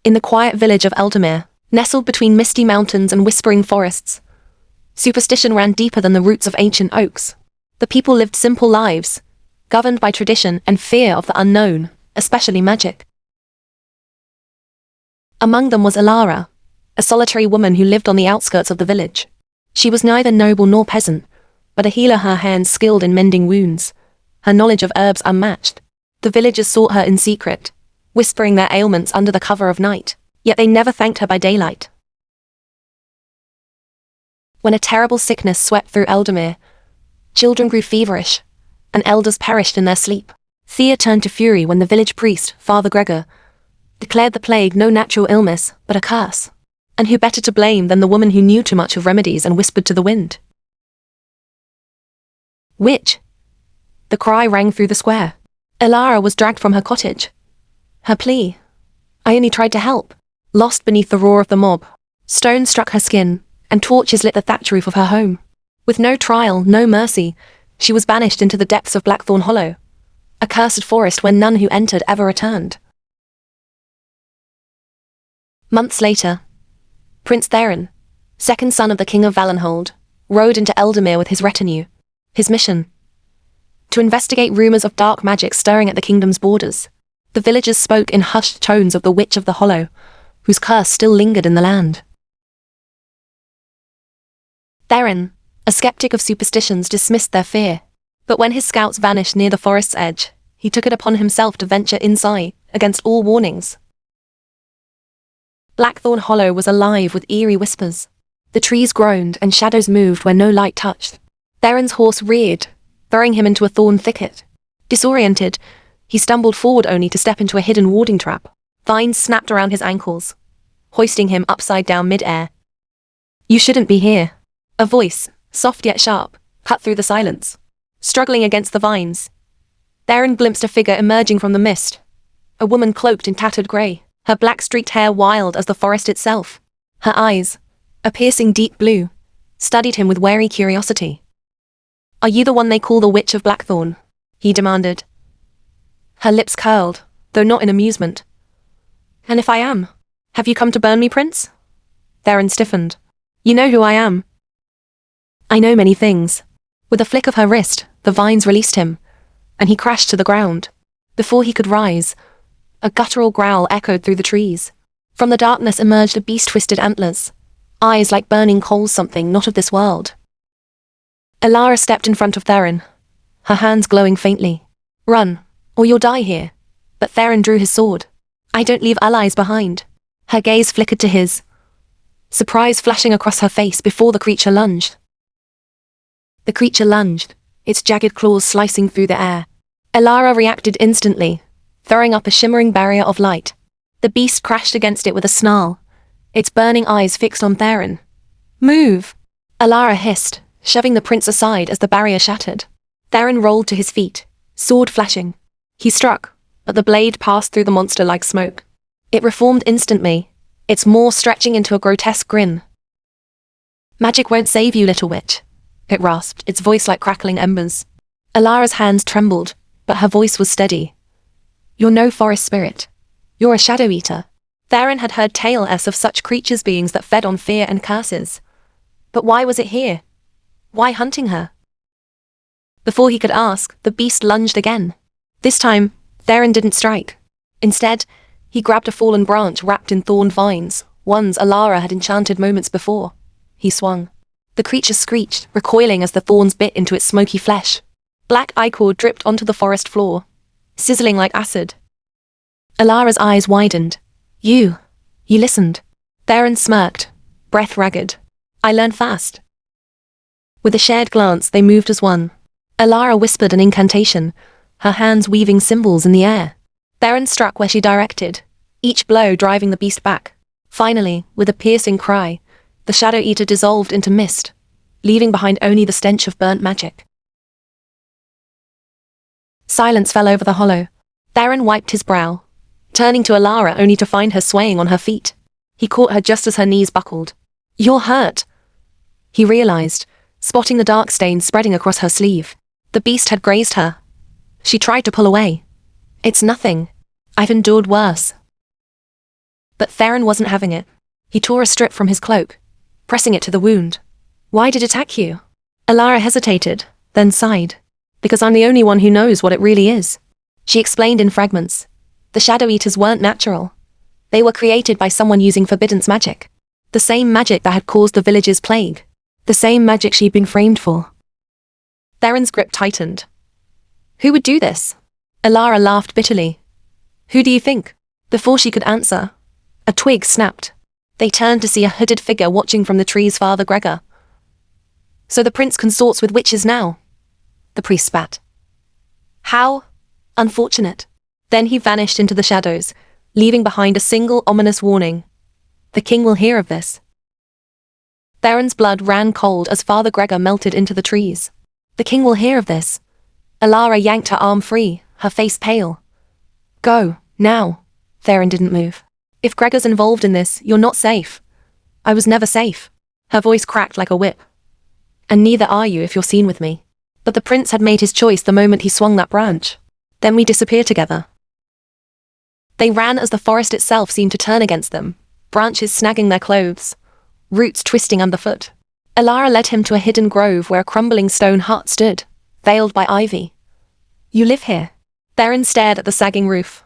in the quiet village of Eldamir, nestled between misty mountains and whispering forests, superstition ran deeper than the roots of ancient oaks. The people lived simple lives, governed by tradition and fear of the unknown, especially magic. Among them was Elara, a solitary woman who lived on the outskirts of the village. She was neither noble nor peasant, but a healer, her hands skilled in mending wounds, her knowledge of herbs unmatched. The villagers sought her in secret, whispering their ailments under the cover of night, yet they never thanked her by daylight. When a terrible sickness swept through Eldamir, children grew feverish, and elders perished in their sleep. Fear turned to fury when the village priest, Father Gregor, declared the plague no natural illness, but a curse. And who better to blame than the woman who knew too much of remedies and whispered to the wind? Witch! The cry rang through the square. Elara was dragged from her cottage. Her plea, "I only tried to help," lost beneath the roar of the mob. Stones struck her skin, and torches lit the thatch roof of her home. With no trial, no mercy, she was banished into the depths of Blackthorn Hollow, a cursed forest where none who entered ever returned. Months later, Prince Theren, second son of the King of Valenhold, rode into Eldamir with his retinue. His mission? To investigate rumors of dark magic stirring at the kingdom's borders. The villagers spoke in hushed tones of the Witch of the Hollow, whose curse still lingered in the land. Theren, a skeptic of superstitions, dismissed their fear. But when his scouts vanished near the forest's edge, he took it upon himself to venture inside, against all warnings. Blackthorn Hollow was alive with eerie whispers. The trees groaned and shadows moved where no light touched. Theron's horse reared, throwing him into a thorn thicket. Disoriented, he stumbled forward only to step into a hidden warding trap. Vines snapped around his ankles, hoisting him upside down mid-air. "You shouldn't be here." A voice, soft yet sharp, cut through the silence. Struggling against the vines, Theren glimpsed a figure emerging from the mist. A woman cloaked in tattered grey, her black-streaked hair wild as the forest itself. Her eyes, a piercing deep blue, studied him with wary curiosity. "Are you the one they call the Witch of Blackthorn?" he demanded. Her lips curled, though not in amusement. "And if I am, have you come to burn me, Prince?" Theren stiffened. "You know who I am." "I know many things." With a flick of her wrist, the vines released him, and he crashed to the ground. Before he could rise, a guttural growl echoed through the trees. From the darkness emerged a beast, twisted antlers, eyes like burning coals, something not of this world. Elara stepped in front of Theren, her hands glowing faintly. "Run, or you'll die here." But Theren drew his sword. "I don't leave allies behind." Her gaze flickered to his, surprise flashing across her face before the creature lunged. The creature lunged, its jagged claws slicing through the air. Elara reacted instantly, throwing up a shimmering barrier of light. The beast crashed against it with a snarl, its burning eyes fixed on Theren. "Move!" Elara hissed, shoving the prince aside as the barrier shattered. Theren rolled to his feet, sword flashing. He struck, but the blade passed through the monster like smoke. It reformed instantly, its maw stretching into a grotesque grin. "Magic won't save you, little witch," it rasped, its voice like crackling embers. Elara's hands trembled, but her voice was steady. "You're no forest spirit. You're a shadow eater." Theren had heard tales of such creatures, beings that fed on fear and curses. But why was it here? Why hunting her? Before he could ask, the beast lunged again. This time, Theren didn't strike. Instead, he grabbed a fallen branch wrapped in thorned vines, ones Elara had enchanted moments before. He swung. The creature screeched, recoiling as the thorns bit into its smoky flesh. Black ichor dripped onto the forest floor, sizzling like acid. Elara's eyes widened. You listened." Theren smirked, breath ragged. "I learn fast." With a shared glance, they moved as one. Elara whispered an incantation, her hands weaving symbols in the air. Theren struck where she directed, each blow driving the beast back. Finally, with a piercing cry, the Shadow Eater dissolved into mist, leaving behind only the stench of burnt magic. Silence fell over the hollow. Theren wiped his brow, turning to Elara only to find her swaying on her feet. He caught her just as her knees buckled. "You're hurt," he realized, spotting the dark stain spreading across her sleeve. The beast had grazed her. She tried to pull away. "It's nothing. I've endured worse." But Theren wasn't having it. He tore a strip from his cloak, pressing it to the wound. Why did it attack you? Elara hesitated, then sighed. Because I'm the only one who knows what it really is. She explained in fragments. The Shadow Eaters weren't natural. They were created by someone using Forbidden's magic. The same magic that had caused the village's plague. The same magic she'd been framed for. Theron's grip tightened. Who would do this? Elara laughed bitterly. Who do you think? Before she could answer, a twig snapped. They turned to see a hooded figure watching from the tree's father Gregor. So the prince consorts with witches now? The priest spat. How unfortunate. Then he vanished into the shadows, leaving behind a single ominous warning. The king will hear of this. Theron's blood ran cold as Father Gregor melted into the trees. The king will hear of this. Elara yanked her arm free, her face pale. Go, now. Theren didn't move. If Gregor's involved in this, you're not safe. I was never safe. Her voice cracked like a whip. And neither are you if you're seen with me. But the prince had made his choice the moment he swung that branch. Then we disappeared together. They ran as the forest itself seemed to turn against them, branches snagging their clothes, roots twisting underfoot. Elara led him to a hidden grove where a crumbling stone hut stood, veiled by ivy. You live here? Theren stared at the sagging roof,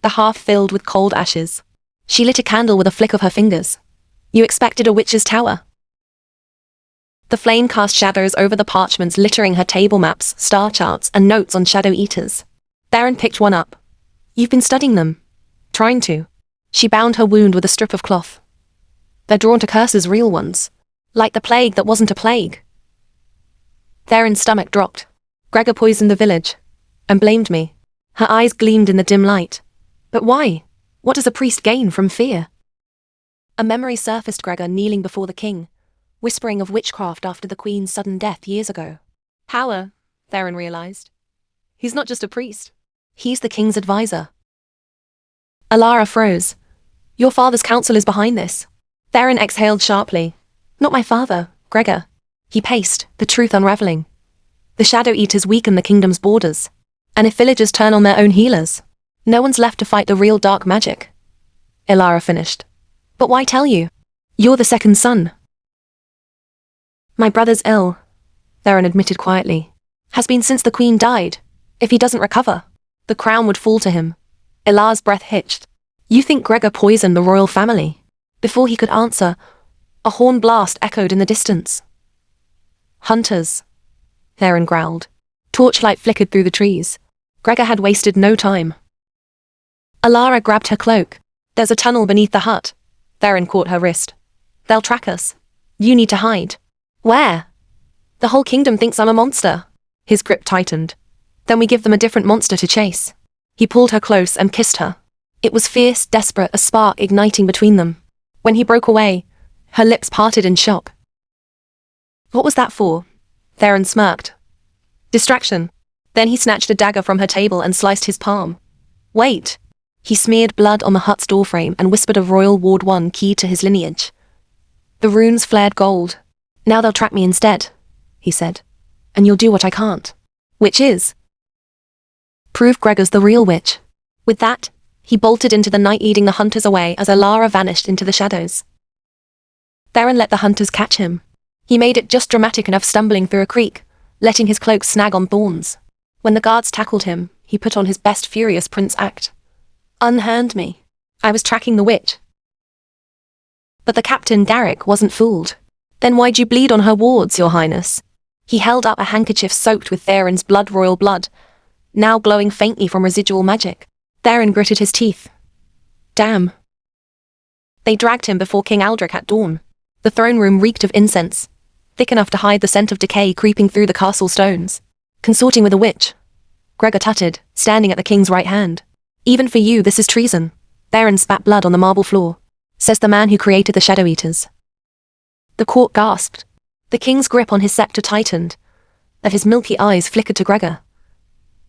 the hearth filled with cold ashes. She lit a candle with a flick of her fingers. You expected a witch's tower. The flame cast shadows over the parchments littering her table maps, star charts, and notes on Shadow Eaters. Theren picked one up. You've been studying them. Trying to. She bound her wound with a strip of cloth. They're drawn to curses, real ones. Like the plague that wasn't a plague. Theron's stomach dropped. Gregor poisoned the village. And blamed me. Her eyes gleamed in the dim light. But why? What does a priest gain from fear? A memory surfaced Gregor kneeling before the king, whispering of witchcraft after the queen's sudden death years ago. Power, Theren realized. He's not just a priest. He's the king's advisor. Elara froze. Your father's counsel is behind this. Theren exhaled sharply. Not my father, Gregor. He paced, the truth unraveling. The Shadow Eaters weaken the kingdom's borders. And if villagers turn on their own healers, no one's left to fight the real dark magic. Elara finished. But why tell you? You're the second son. My brother's ill, Theren admitted quietly. Has been since the queen died. If he doesn't recover, the crown would fall to him. Elara's breath hitched. You think Gregor poisoned the royal family? Before he could answer, a horn blast echoed in the distance. Hunters, Theren growled. Torchlight flickered through the trees. Gregor had wasted no time. Elara grabbed her cloak. There's a tunnel beneath the hut. Theren caught her wrist. They'll track us. You need to hide. Where? The whole kingdom thinks I'm a monster. His grip tightened. Then we give them a different monster to chase. He pulled her close and kissed her. It was fierce, desperate, a spark igniting between them. When he broke away, her lips parted in shock. What was that for? Theren smirked. Distraction. Then he snatched a dagger from her table and sliced his palm. Wait. He smeared blood on the hut's doorframe and whispered of Royal Ward 1 key to his lineage. The runes flared gold. Now they'll track me instead, he said. And you'll do what I can't. Which is? Prove Gregor's the real witch. With that, he bolted into the night, leading the hunters away as Elara vanished into the shadows. Theren let the hunters catch him. He made it just dramatic enough, stumbling through a creek, letting his cloak snag on thorns. When the guards tackled him, he put on his best furious prince act. Unhand me. I was tracking the witch. But the captain, Garrick, wasn't fooled. Then why'd you bleed on her wards, your highness? He held up a handkerchief soaked with Theron's blood, royal blood, now glowing faintly from residual magic. Theren gritted his teeth. Damn. They dragged him before King Aldrich at dawn. The throne room reeked of incense, thick enough to hide the scent of decay creeping through the castle stones. Consorting with a witch, Gregor tutted, standing at the king's right hand. Even for you, this is treason. Theren spat blood on the marble floor. Says the man who created the Shadow Eaters. The court gasped. The king's grip on his scepter tightened, and his milky eyes flickered to Gregor.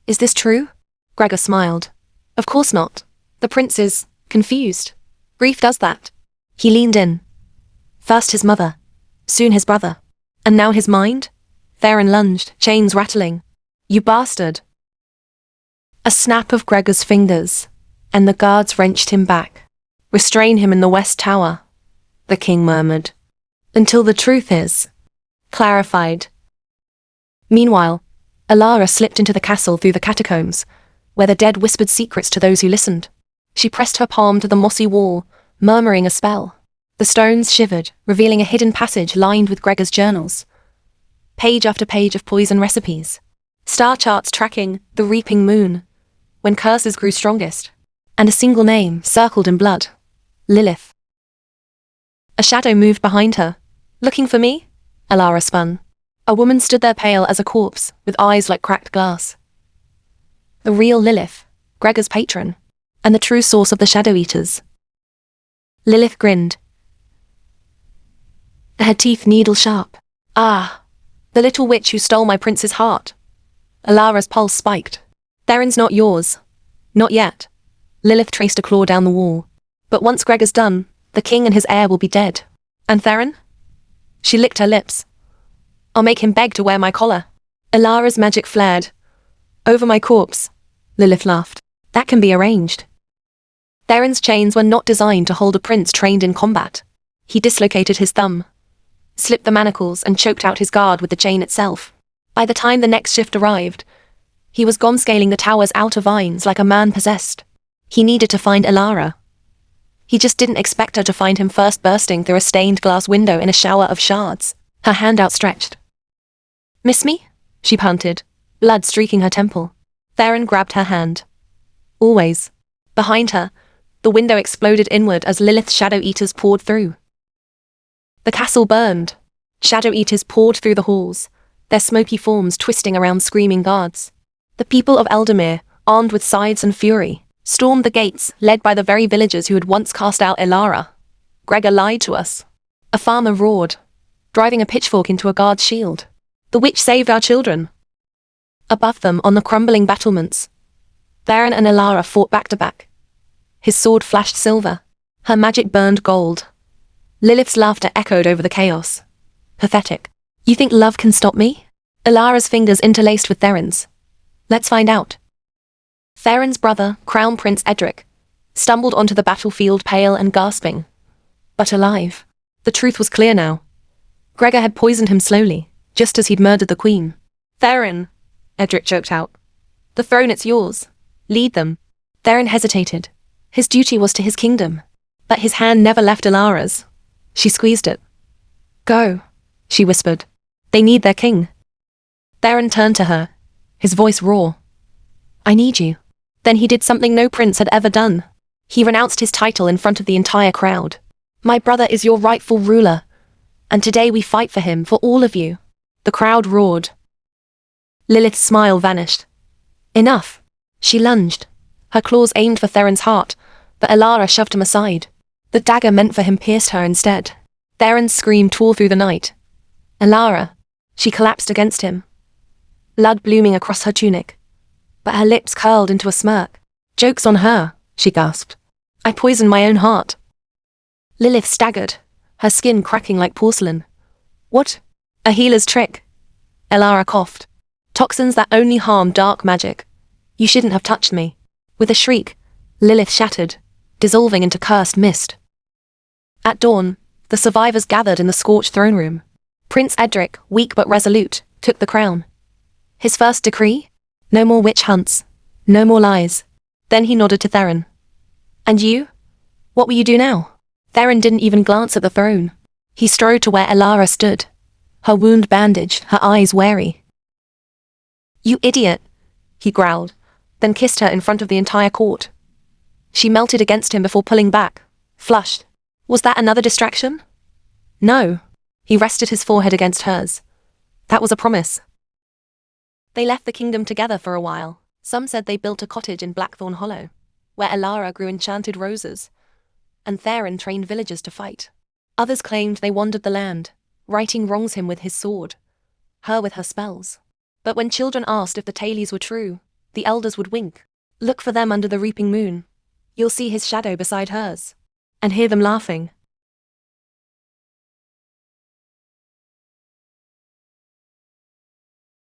Is this true? Gregor smiled. Of course not. The prince is confused. Grief does that. He leaned in. First his mother, soon his brother, and now his mind? Theren lunged, chains rattling. You bastard. A snap of Gregor's fingers, and the guards wrenched him back. Restrain him in the West Tower, the king murmured. Until the truth is clarified. Meanwhile, Elara slipped into the castle through the catacombs, where the dead whispered secrets to those who listened. She pressed her palm to the mossy wall, murmuring a spell. The stones shivered, revealing a hidden passage lined with Gregor's journals. Page after page of poison recipes. Star charts tracking the reaping moon, when curses grew strongest. And a single name circled in blood. Lilith. A shadow moved behind her. Looking for me? Elara spun. A woman stood there pale as a corpse, with eyes like cracked glass. The real Lilith, Gregor's patron, and the true source of the Shadow Eaters. Lilith grinned, her teeth needle-sharp. Ah, the little witch who stole my prince's heart. Elara's pulse spiked. Theren's not yours. Not yet. Lilith traced a claw down the wall. But once Gregor's done, the king and his heir will be dead. And Theren? She licked her lips. I'll make him beg to wear my collar. Elara's magic flared. Over my corpse. Lilith laughed. That can be arranged. Theren's chains were not designed to hold a prince trained in combat. He dislocated his thumb, slipped the manacles and choked out his guard with the chain itself. By the time the next shift arrived, he was gone scaling the tower's outer vines like a man possessed. He needed to find Elara. He just didn't expect her to find him first bursting through a stained glass window in a shower of shards, her hand outstretched. Miss me? She panted, blood streaking her temple. Theren grabbed her hand. Always. Behind her, the window exploded inward as Lilith's Shadow Eaters poured through. The castle burned. Shadow Eaters poured through the halls, their smoky forms twisting around screaming guards. The people of Eldermere, armed with scythes and fury, stormed the gates, led by the very villagers who had once cast out Elara. Gregor lied to us. A farmer roared, driving a pitchfork into a guard's shield. The witch saved our children. Above them, on the crumbling battlements, Theren and Elara fought back to back. His sword flashed silver. Her magic burned gold. Lilith's laughter echoed over the chaos. Pathetic. You think love can stop me? Elara's fingers interlaced with Theren's. Let's find out. Theren's brother, Crown Prince Edric, stumbled onto the battlefield pale and gasping. But alive. The truth was clear now. Gregor had poisoned him slowly, just as he'd murdered the queen. Theren, Edric choked out. The throne, it's yours. Lead them. Theren hesitated. His duty was to his kingdom. But his hand never left Elara's. She squeezed it. Go, she whispered. They need their king. Theren turned to her, his voice raw. I need you. Then he did something no prince had ever done. He renounced his title in front of the entire crowd. My brother is your rightful ruler, and today we fight for him, for all of you. The crowd roared. Lilith's smile vanished. Enough. She lunged, her claws aimed for Theren's heart, but Elara shoved him aside. The dagger meant for him pierced her instead. Theren's scream tore through the night. Elara. She collapsed against him, blood blooming across her tunic. But her lips curled into a smirk. Joke's on her, she gasped. I poisoned my own heart. Lilith staggered, her skin cracking like porcelain. What? A healer's trick. Elara coughed. Toxins that only harm dark magic. You shouldn't have touched me. With a shriek, Lilith shattered, dissolving into cursed mist. At dawn, the survivors gathered in the scorched throne room. Prince Edric, weak but resolute, took the crown. His first decree? No more witch hunts. No more lies. Then he nodded to Theren. And you? What will you do now? Theren didn't even glance at the throne. He strode to where Elara stood, her wound bandaged, her eyes wary. You idiot, he growled, then kissed her in front of the entire court. She melted against him before pulling back, flushed. Was that another distraction? No. He rested his forehead against hers. That was a promise. They left the kingdom together for a while. Some said they built a cottage in Blackthorn Hollow, where Elara grew enchanted roses, and Theren trained villagers to fight. Others claimed they wandered the land, righting wrongs him with his sword, her with her spells. But when children asked if the tales were true, the elders would wink. Look for them under the reaping moon. You'll see his shadow beside hers, and hear them laughing.